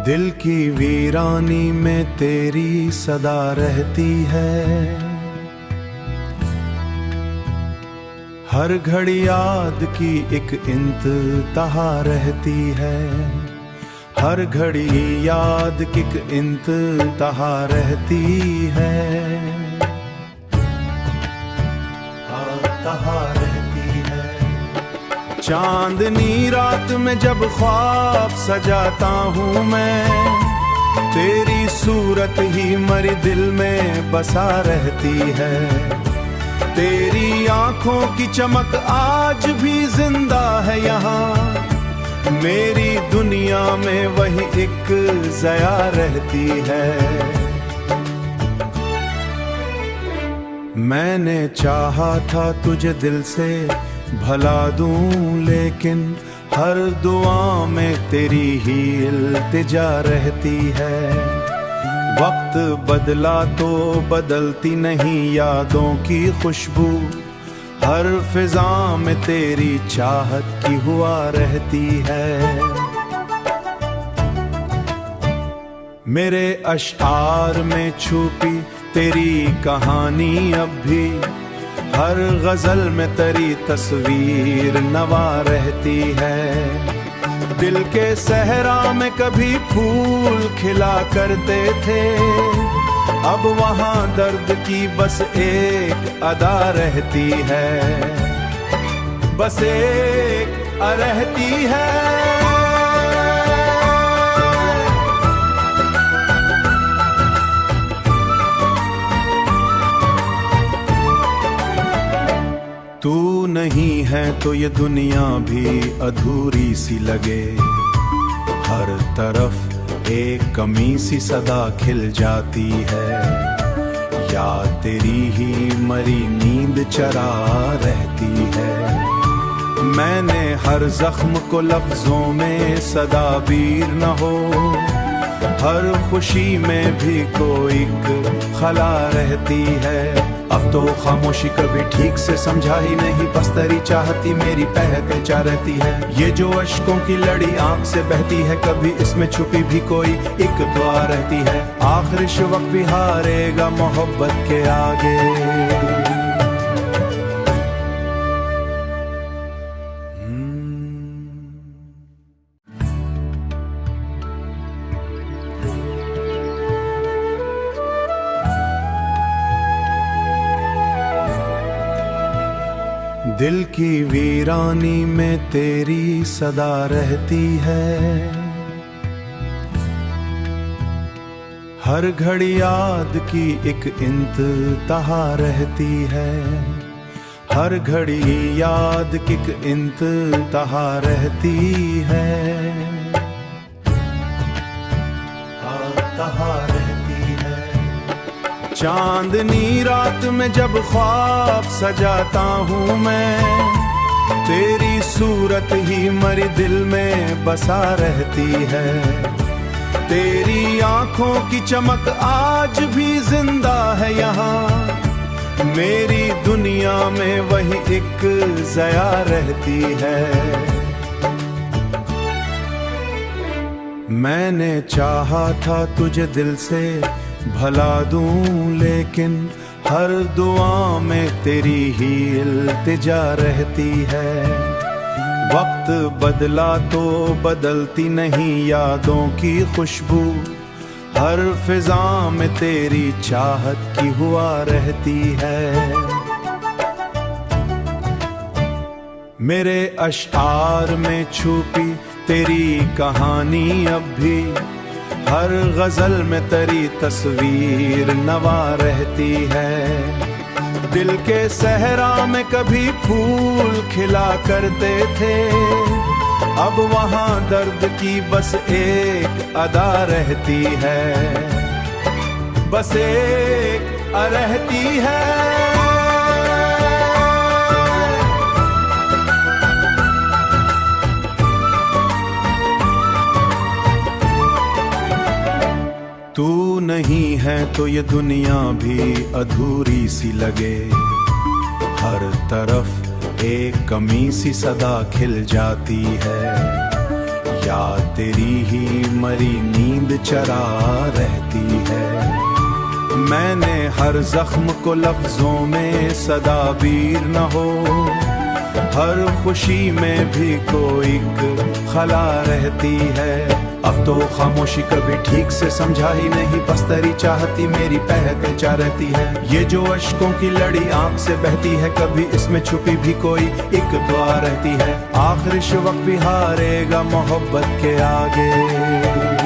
दिल की वीरानी में तेरी सदा रहती है। हर घड़ी याद की एक इंतहा रहती है। हर घड़ी याद की एक इंतहा रहती है। रहती है। चांदनी रात में जब ख्वाब सजाता हूँ मैं, तेरी सूरत ही मेरे दिल में बसा रहती है। तेरी आंखों की चमक आज भी जिंदा है यहाँ, मेरी दुनिया में वही एक ज़या रहती है। मैंने चाहा था तुझे दिल से भला दूं, लेकिन हर दुआ में तेरी ही इल्तिजा रहती है। वक्त बदला तो बदलती नहीं यादों की खुशबू, हर फिजा में तेरी चाहत की हुआ रहती है। मेरे अशआर में छुपी तेरी कहानी अब भी, हर गजल में तेरी तस्वीर नवा रहती है। दिल के सहरा में कभी फूल खिला करते थे, अब वहाँ दर्द की बस एक अदा रहती है। बस एक रहती है। तू नहीं है तो ये दुनिया भी अधूरी सी लगे। हर तरफ एक कमी सी सदा खिल जाती है, या तेरी ही मरी नींद चरा रहती है। मैंने हर जख्म को लफ्जों में सदाबीर न हो, हर खुशी में भी कोई खला रहती है। अब तो खामोशी कभी ठीक से समझा ही नहीं, बस तेरी चाहती मेरी पहचान रहती है। ये जो अश्कों की लड़ी आंख से बहती है, कभी इसमें छुपी भी कोई एक दुआ रहती है। आखिर वक्त भी हारेगा मोहब्बत के आगे। दिल की वीरानी में तेरी सदा रहती है। हर घड़ी याद की एक इंतहा रहती है। हर घड़ी याद की एक इंतहा रहती है। चांदनी रात में जब ख्वाब सजाता हूँ मैं, तेरी सूरत ही मेरे दिल में बसा रहती है। तेरी आंखों की चमक आज भी जिंदा है यहाँ, मेरी दुनिया में वही एक ज़या रहती है। मैंने चाहा था तुझे दिल से भला दूं, लेकिन हर दुआ में तेरी ही इल्तिजा रहती है। वक्त बदला तो बदलती नहीं यादों की खुशबू, हर फिजा में तेरी चाहत की हुआ रहती है। मेरे अशआर में छुपी तेरी कहानी अब भी, हर गजल में तेरी तस्वीर नवा रहती है। दिल के सहरा में कभी फूल खिला करते थे, अब वहाँ दर्द की बस एक अदा रहती है। बस एक रहती है। तू नहीं है तो ये दुनिया भी अधूरी सी लगे। हर तरफ एक कमी सी सदा खिल जाती है, या तेरी ही मरी नींद चरा रहती है। मैंने हर जख्म को लफ्जों में सदाबीर न हो, हर खुशी में भी कोई खला रहती है। अब तो खामोशी कभी ठीक से समझा ही नहीं, बस तेरी चाहती मेरी पहचान रहती है। ये जो अश्कों की लड़ी आंख से बहती है, कभी इसमें छुपी भी कोई एक दुआ रहती है। आखिर वक्त भी हारेगा मोहब्बत के आगे।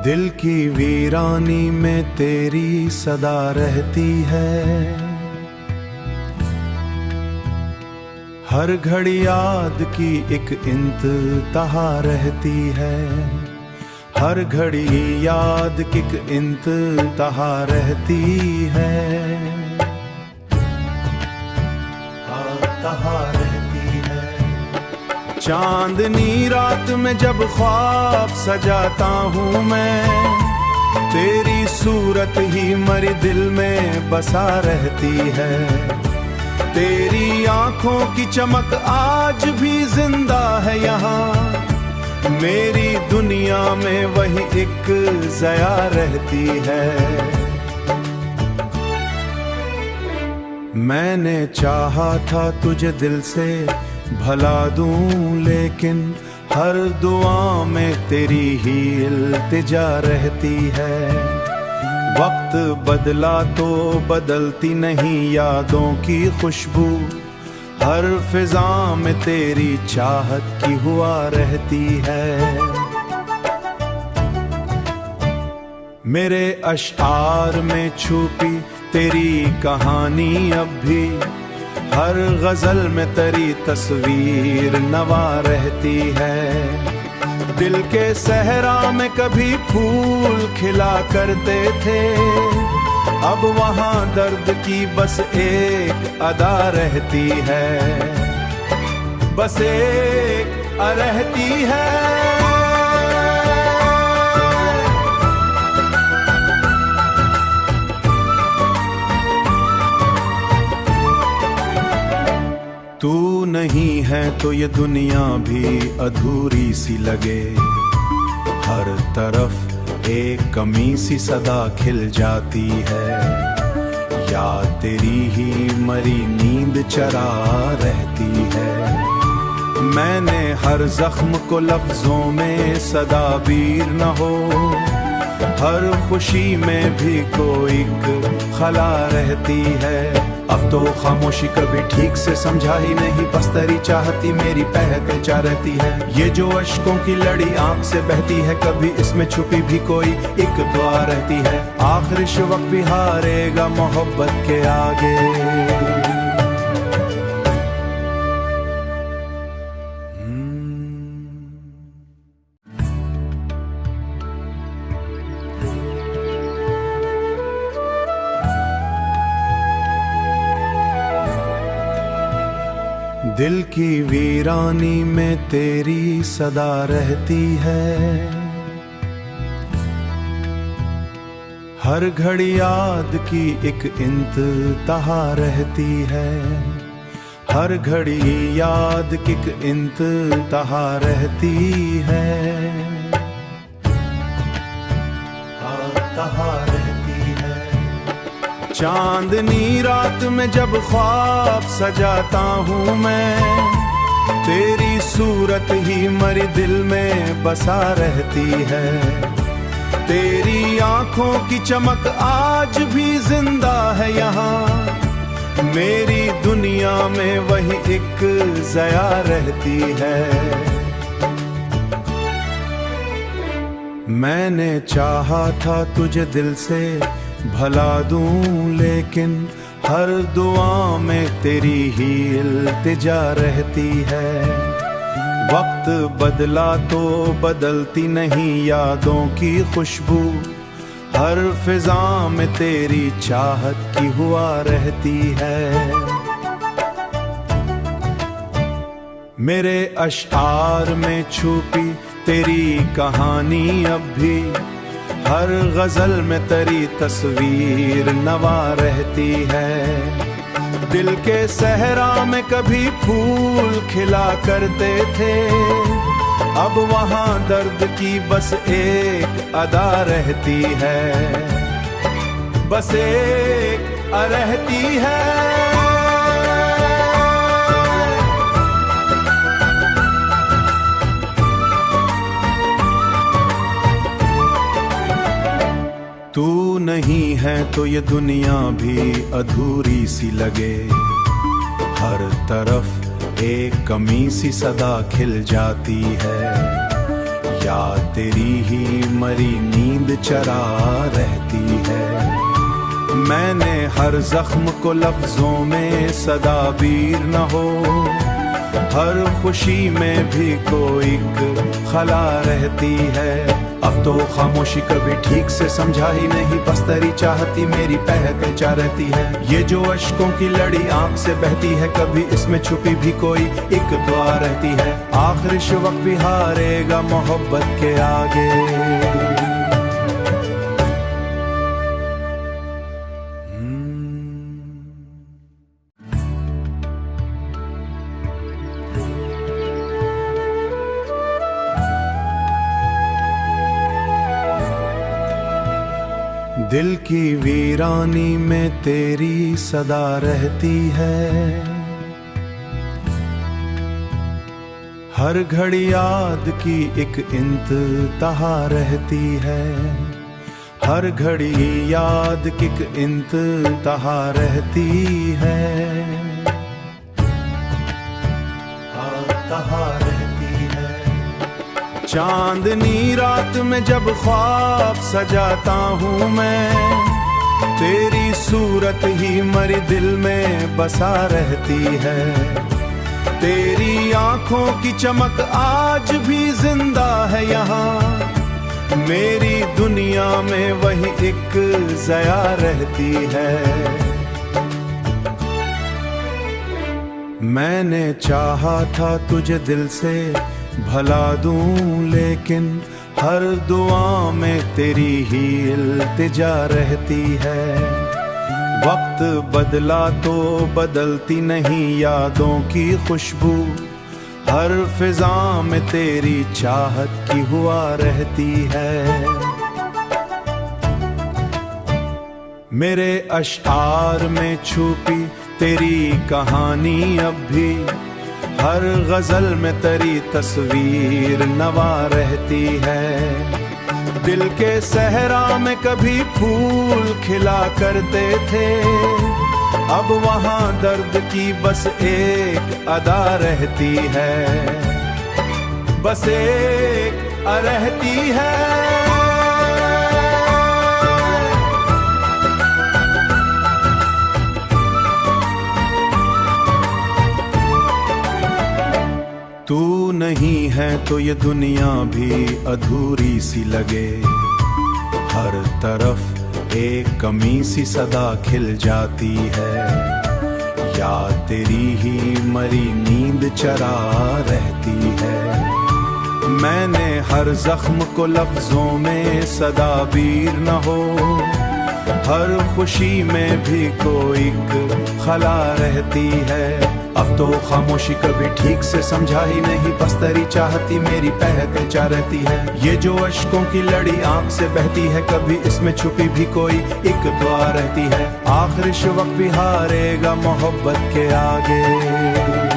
दिल की वीरानी में तेरी सदा रहती है, हर घड़ी याद की एक इंतहा रहती है। हर घड़ी याद की एक इंतहा रहती है, चांदनी रात में जब ख्वाब सजाता हूँ मैं, तेरी सूरत ही मरी दिल में बसा रहती है। तेरी आंखों की चमक आज भी जिंदा है यहाँ, मेरी दुनिया में वही एक ज़या रहती है। मैंने चाहा था तुझे दिल से भला दूं, लेकिन हर दुआ में तेरी ही इल्तिजा रहती है। वक्त बदला तो बदलती नहीं यादों की खुशबू, हर फिजा में तेरी चाहत की हुआ रहती है। मेरे अशआर में छुपी तेरी कहानी अब भी, हर गजल में तेरी तस्वीर नवा रहती है। दिल के सहरा में कभी फूल खिला करते थे, अब वहाँ दर्द की बस एक अदा रहती है, बस एक रहती है। तू नहीं है तो ये दुनिया भी अधूरी सी लगे, हर तरफ एक कमी सी सदा खिल जाती है। या तेरी ही मरी नींद चरा रहती है। मैंने हर जख्म को लफ्जों में सदाबीर न हो, हर खुशी में भी कोई खला रहती है। अब तो खामोशी कभी ठीक से समझा ही नहीं, बस तेरी चाहती मेरी पहचान रहती है। ये जो अश्कों की लड़ी आंख से बहती है, कभी इसमें छुपी भी कोई एक दुआ रहती है। आखिर वक्त भी हारेगा मोहब्बत के आगे। दिल की वीरानी में तेरी सदा रहती है, हर घड़ी याद की एक इंतहा रहती है। हर घड़ी याद की एक इंतहा रहती है, चांदनी रात में जब ख्वाब सजाता हूँ मैं, तेरी सूरत ही मरी दिल में बसा रहती है। तेरी आंखों की चमक आज भी जिंदा है यहाँ, मेरी दुनिया में वही एक ज़या रहती है। मैंने चाहा था तुझे दिल से भला दूं, लेकिन हर दुआ में तेरी ही इल्तिजा रहती है। वक्त बदला तो बदलती नहीं यादों की खुशबू, हर फिजा में तेरी चाहत की हुआ रहती है। मेरे अशआर में छुपी तेरी कहानी अब भी, हर गजल में तेरी तस्वीर नवा रहती है। दिल के सहरा में कभी फूल खिला करते थे, अब वहाँ दर्द की बस एक अदा रहती है, बस एक रहती है। तू नहीं है तो ये दुनिया भी अधूरी सी लगे, हर तरफ एक कमी सी सदा खिल जाती है, या तेरी ही मरी नींद चरा रहती है। मैंने हर जख्म को लफ्जों में सदाबीर न हो, हर खुशी में भी कोई खला रहती है। अब तो खामोशी कभी ठीक से समझा ही नहीं, बस तेरी चाहती मेरी पहचान रहती है। ये जो अश्कों की लड़ी आंख से बहती है, कभी इसमें छुपी भी कोई एक दुआ रहती है। आखिर इस वक्त भी हारेगा मोहब्बत के आगे। दिल की वीरानी में तेरी सदा रहती है, हर घड़ी याद की एक इंतहा रहती है, हर घड़ी याद की एक इंतहा रहती है, चांदनी रात में जब ख्वाब सजाता हूँ मैं, तेरी सूरत ही मेरे दिल में बसा रहती है। तेरी आंखों की चमक आज भी जिंदा है यहाँ, मेरी दुनिया में वही एक ज़या रहती है। मैंने चाहा था तुझे दिल से भला दूं, लेकिन हर दुआ में तेरी ही इल्तिजा रहती है। वक्त बदला तो बदलती नहीं यादों की खुशबू, हर फिजा में तेरी चाहत की हुआ रहती है। मेरे अशआर में छुपी तेरी कहानी अब भी, हर गजल में तेरी तस्वीर नवा रहती है। दिल के सहरा में कभी फूल खिला करते थे, अब वहाँ दर्द की बस एक अदा रहती है, बस एक रहती है। तू नहीं है तो ये दुनिया भी अधूरी सी लगे, हर तरफ एक कमी सी सदा खिल जाती है, या तेरी ही मरी नींद चरा रहती है। मैंने हर जख्म को लफ्जों में सदाबीर न हो, हर खुशी में भी कोई खला रहती है। अब तो खामोशी कभी ठीक से समझा ही नहीं, बस तेरी चाहती मेरी पहचान रहती है। ये जो अश्कों की लड़ी आंख से बहती है, कभी इसमें छुपी भी कोई एक दुआ रहती है। आखिर इस वक्त भी हारेगा मोहब्बत के आगे।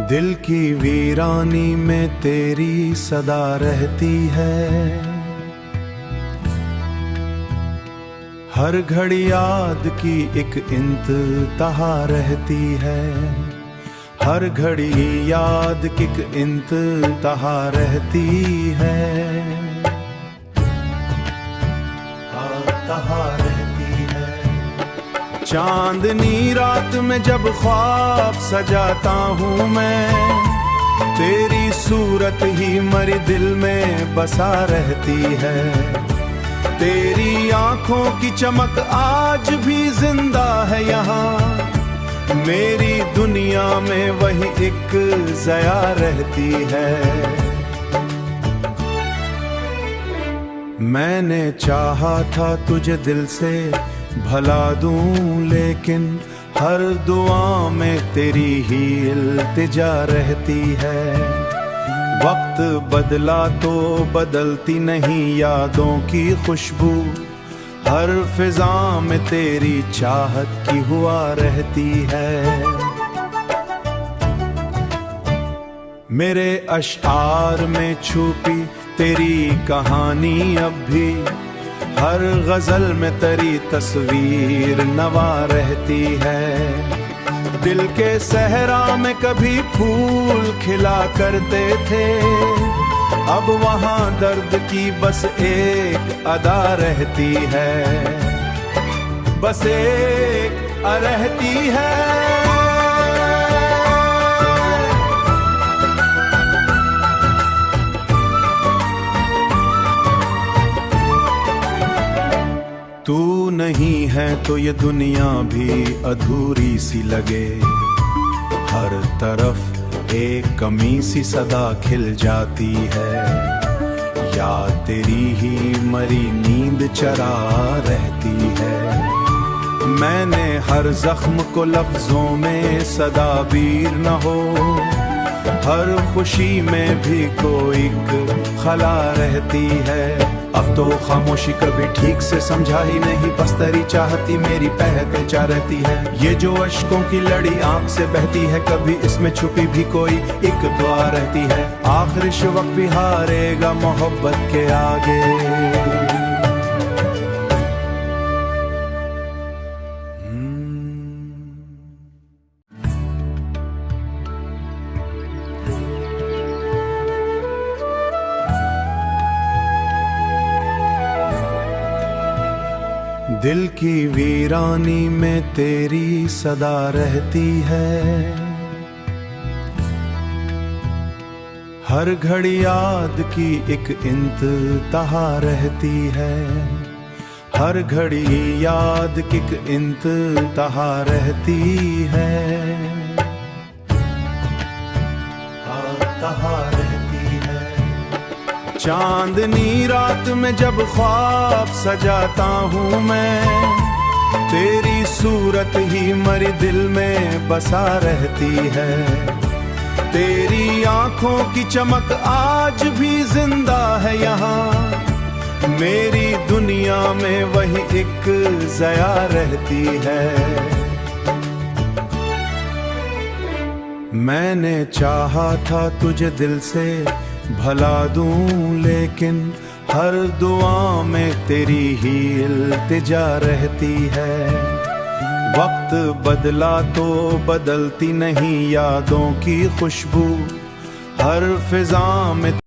दिल की वीरानी में तेरी सदा रहती है, हर घड़ी याद की एक इंतहा रहती है, हर घड़ी याद की एक इंतहा रहती है, चांदनी रात में जब ख्वाब सजाता हूँ मैं, तेरी सूरत ही मेरे दिल में बसा रहती है। तेरी आंखों की चमक आज भी जिंदा है यहाँ, मेरी दुनिया में वही एक ज़या रहती है। मैंने चाहा था तुझे दिल से भला दूं, लेकिन हर दुआ में तेरी ही इल्तिजा रहती है। वक्त बदला तो बदलती नहीं यादों की खुशबू, हर फिजा में तेरी चाहत की हुआ रहती है। मेरे अशआर में छुपी तेरी कहानी अब भी, हर गजल में तेरी तस्वीर नवा रहती है। दिल के सहरा में कभी फूल खिला करते थे, अब वहाँ दर्द की बस एक अदा रहती है, बस एक रहती है। तू नहीं है तो ये दुनिया भी अधूरी सी लगे, हर तरफ एक कमी सी सदा खिल जाती है। या तेरी ही मरी नींद चरा रहती है। मैंने हर जख्म को लफ्जों में सदाबीर न हो, हर खुशी में भी कोई खला रहती है। अब तो खामोशी कभी ठीक से समझा ही नहीं, बस तेरी चाहती मेरी पहचान रहती है। ये जो अश्कों की लड़ी आंख से बहती है, कभी इसमें छुपी भी कोई एक दुआ रहती है। आखिर इस वक्त भी हारेगा मोहब्बत के आगे। दिल की वीरानी में तेरी सदा रहती है, हर घड़ी याद की एक इंतहा रहती है। हर घड़ी याद की एक इंतहा रहती है, रहती है। चांदनी रात में जब ख्वाब सजाता हूँ मैं, तेरी सूरत ही मेरे दिल में बसा रहती है। तेरी आंखों की चमक आज भी जिंदा है यहाँ, मेरी दुनिया में वही एक ज़या रहती है। मैंने चाहा था तुझे दिल से भला दूं, लेकिन हर दुआ में तेरी ही इल्तिजा रहती है। वक्त बदला तो बदलती नहीं यादों की खुशबू, हर फिजा में